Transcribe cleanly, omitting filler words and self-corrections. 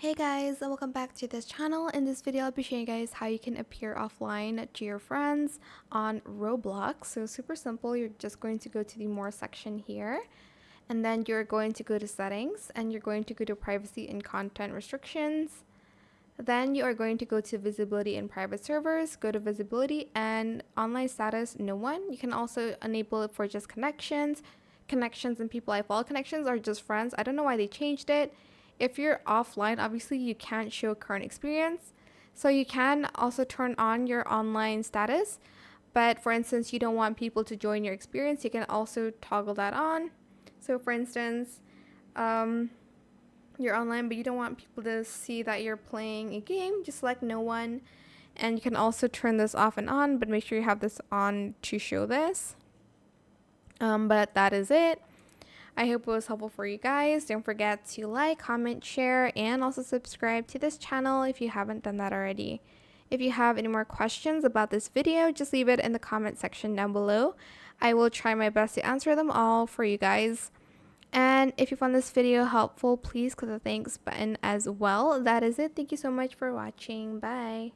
Hey guys, and welcome back to this channel. In this video, I'll be showing you guys how you can appear offline to your friends on Roblox. So super simple. You're just going to go to the more section here, and then you're going to go to settings, and you're going to go to privacy and content restrictions. Then you are going to go to visibility and private servers, go to visibility and online status, no one. You can also enable it for just connections and people I follow. Connections are just friends. I don't know why they changed it. If you're offline, obviously you can't show current experience. So you can also turn on your online status. But for instance, you don't want people to join your experience, you can also toggle that on. So for instance, you're online but you don't want people to see that you're playing a game, just select no one. And you can also turn this off and on, but make sure you have this on to show this. But that is it. I hope it was helpful for you guys. Don't forget to like, comment, share, and also subscribe to this channel if you haven't done that already. If you have any more questions about this video, just leave it in the comment section down below. I will try my best to answer them all for you guys. And if you found this video helpful, please click the thanks button as well. That is it. Thank you so much for watching. Bye.